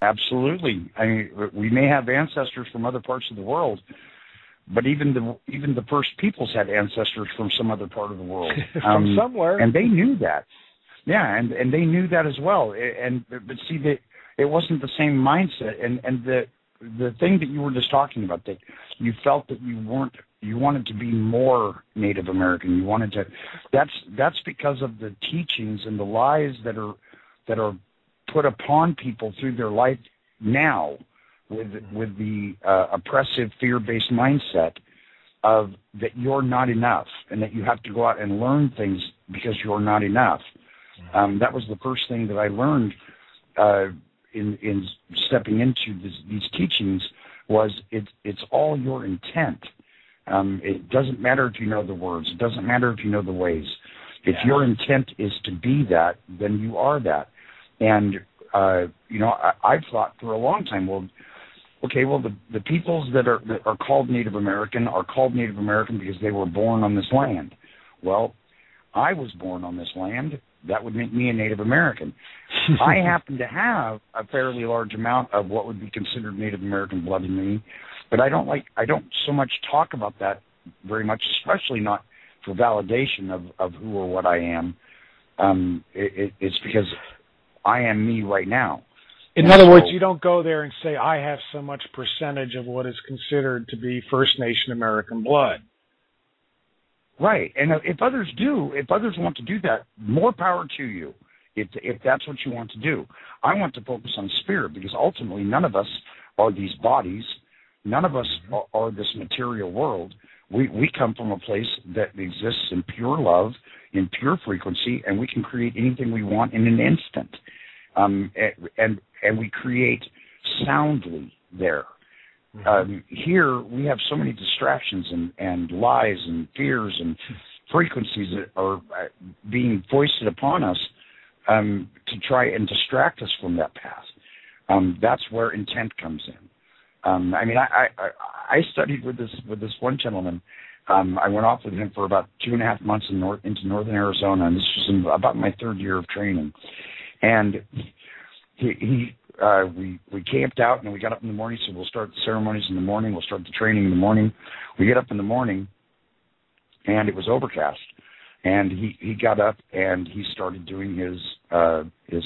Absolutely. I mean, we may have ancestors from other parts of the world, but even the first peoples had ancestors from some other part of the world, from somewhere, and they knew that. Yeah, and they knew that as well. But see, it wasn't the same mindset. And the thing that you were just talking about, that you felt that you wanted to be more Native American. You wanted to. That's because of the teachings and the lies that are put upon people through their life now, with the oppressive, fear-based mindset of that you're not enough and that you have to go out and learn things because you're not enough. That was the first thing that I learned in stepping into these teachings. Was it's all your intent. It doesn't matter if you know the words. It doesn't matter if you know the ways. If your intent is to be that, then you are that. And I've thought for a long time, the peoples that are called Native American are called Native American because they were born on this land. Well, I was born on this land. That would make me a Native American. I happen to have a fairly large amount of what would be considered Native American blood in me, but I don't so much talk about that very much, especially not for validation of who or what I am. It's because I am me right now. In other words, you don't go there and say, I have so much percentage of what is considered to be First Nation American blood. Right. And if others want to do that, more power to you, if that's what you want to do. I want to focus on spirit, because ultimately none of us are these bodies. None of us are this material world. We come from a place that exists in pure love, in pure frequency, and we can create anything we want in an instant. And we create soundly there. Here we have so many distractions and lies and fears and frequencies that are being foisted upon us to try and distract us from that path. That's where intent comes in. I studied with this one gentleman. I went off with him for about 2.5 months into northern Arizona, and this was in about my 3rd year of training. And we camped out, and we got up in the morning. So we'll start the ceremonies in the morning. We'll start the training in the morning. We get up in the morning, and it was overcast. And he got up and he started doing his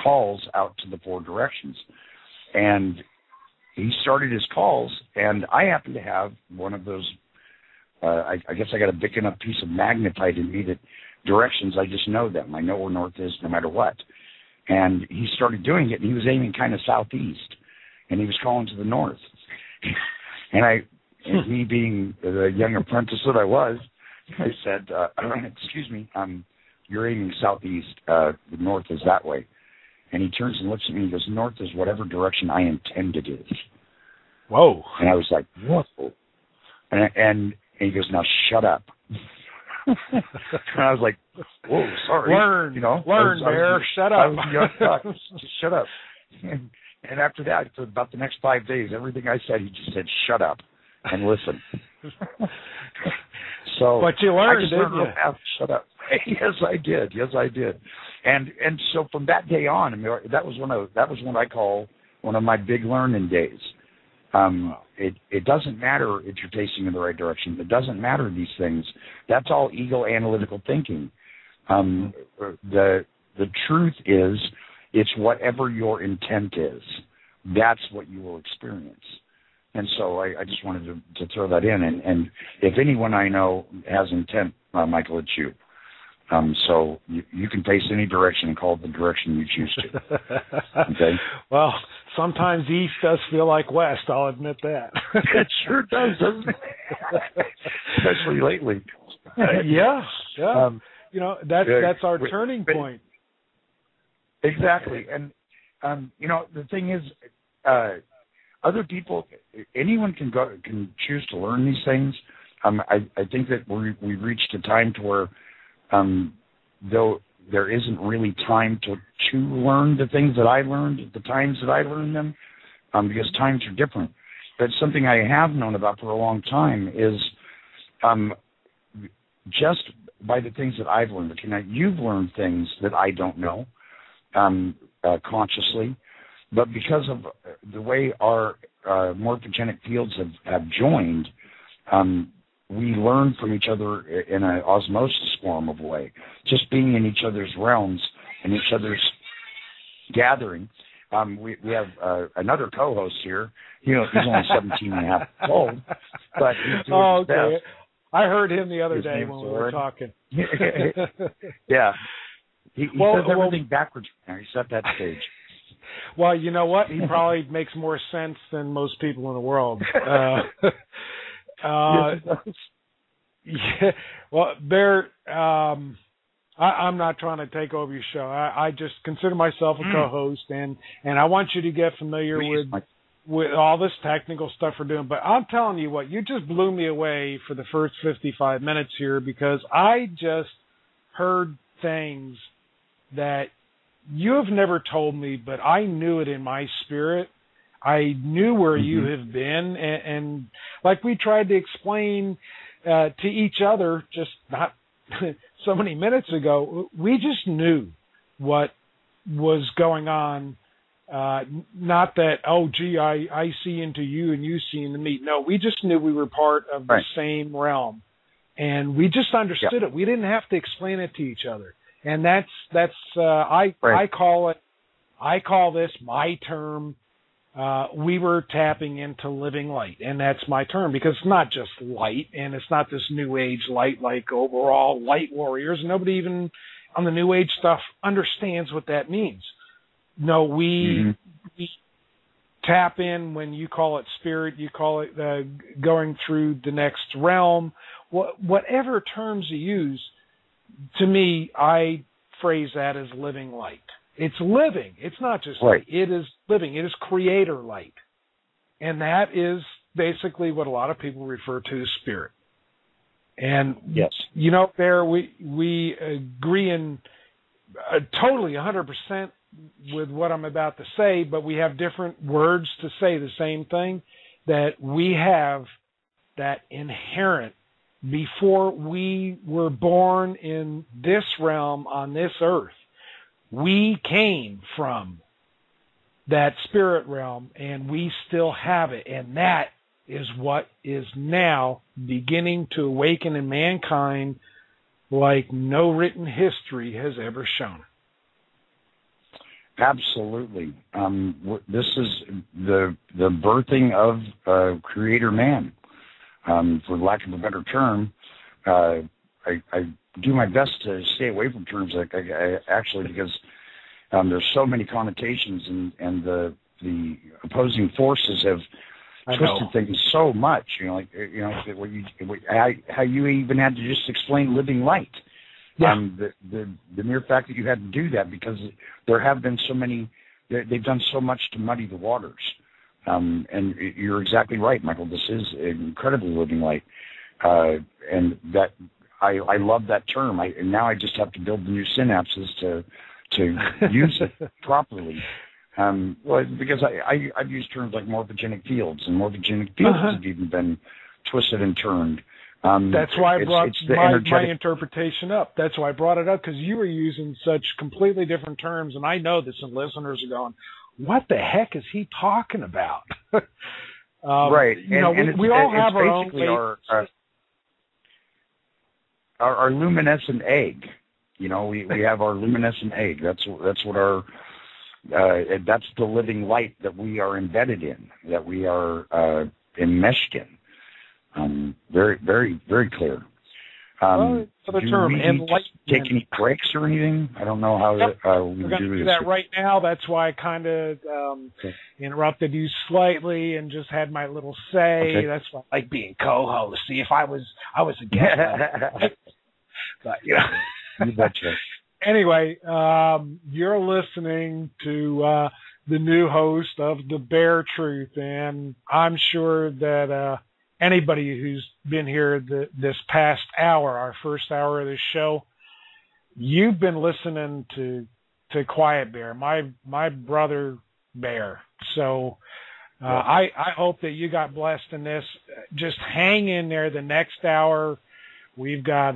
calls out to the 4 directions. And he started his calls, and I happened to have one of those. I guess I got a big enough piece of magnetite in me that directions, I just know them. I know where north is no matter what. And he started doing it, and he was aiming kind of southeast, and he was calling to the north. And me being the young apprentice that I was, I said, excuse me, you're aiming southeast. The north is that way. And he turns and looks at me and goes, north is whatever direction I intend it is. Whoa. And I was like, what? And he goes, now shut up. And I was like, whoa, sorry. Learn, Bear, shut up. Just shut up. And after that, for about the next 5 days, everything I said, he just said, shut up and listen. So but you learned, didn't you? Shut up. Yes, I did. And so from that day on, that was what I call one of my big learning days. It doesn't matter if you're facing in the right direction. It doesn't matter these things. That's all ego analytical thinking. The truth is, it's whatever your intent is. That's what you will experience. And so I just wanted to throw that in. And if anyone I know has intent, Michael, it's you. So you can face any direction and call it the direction you choose to. Okay? Well, sometimes east does feel like west, I'll admit that. It sure does, doesn't it? Especially lately. Yeah. That's our turning point. Exactly. And, the thing is, other people, anyone can choose to learn these things. I think that we've reached a time to where, though there isn't really time to learn the things that I learned at the times that I learned them, because times are different. But something I have known about for a long time is just by the things that I've learned. You've learned things that I don't know consciously. But because of the way our morphogenic fields have joined, we learn from each other in an osmosis form of a way. Just being in each other's realms and each other's gathering. We have another co-host here. He's only 17 and a half years old, but he's doing his best. I heard him the other day when we were talking. Yeah. He says everything backwards now. He's at that stage. Well, you know what? He probably makes more sense than most people in the world. Yeah. Well, Bear, I'm not trying to take over your show. I just consider myself a co-host, and I want you to get familiar with all this technical stuff we're doing. But I'm telling you what, you just blew me away for the first 55 minutes here, because I just heard things that you have never told me, but I knew it in my spirit. I knew where you have been, and like we tried to explain to each other just not so many minutes ago, we just knew what was going on. Not that, oh, gee, I see into you and you see into me. No, we just knew we were part of the same realm, and we just understood it. We didn't have to explain it to each other. And I call this my term. We were tapping into living light, and that's my term, because it's not just light, and it's not this new age light like overall light warriors. Nobody even on the new age stuff understands what that means. No, we tap in when you call it spirit, you call it going through the next realm, whatever terms you use. To me, I phrase that as living light. It's living. It's not just light. It is living. It is creator light. And that is basically what a lot of people refer to as spirit. And, you know, Bear, we agree in totally 100% with what I'm about to say, but we have different words to say the same thing, that we have that inherent, before we were born in this realm on this earth, we came from that spirit realm, and we still have it. And that is what is now beginning to awaken in mankind like no written history has ever shown. Absolutely. This is the birthing of creator man. For lack of a better term, I do my best to stay away from terms like actually, because there's so many connotations, and the opposing forces have twisted things so much. How you even had to just explain living light. The mere fact that you had to do that, because there have been so many, they've done so much to muddy the waters. And you're exactly right, Michael. This is incredibly living light, and that I love that term. Now I just have to build the new synapses to use it properly. Because I've used terms like morphogenic fields, and morphogenic fields have even been twisted and turned. That's why I brought my interpretation up. That's why I brought it up, because you were using such completely different terms, and I know that some listeners are going, what the heck is he talking about? Right. You know, we all have our own way. Our luminescent egg. You know, we have our luminescent egg. That's what that's the living light that we are embedded in, that we are enmeshed in. Very, very, very clear. For the term, and take any breaks or anything? I don't know how we're going to do that right now. That's why I kind of interrupted you slightly and just had my little say. Okay. That's why I like being co-host. See, if I was a guest, but you betcha. Anyway, you're listening to the new host of The Bear Truth, and I'm sure that anybody who's been here this past hour, our first hour of this show, you've been listening to QuietBear, my brother Bear. So I hope that you got blessed in this. Just hang in there the next hour. We've got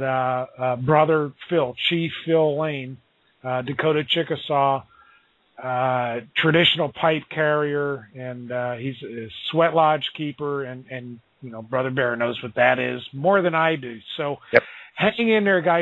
brother Phil, Chief Phil Lane, Dakota Chickasaw, traditional pipe carrier, and he's a sweat lodge keeper, and Brother Bear knows what that is more than I do. So yep. Hang in there, guys.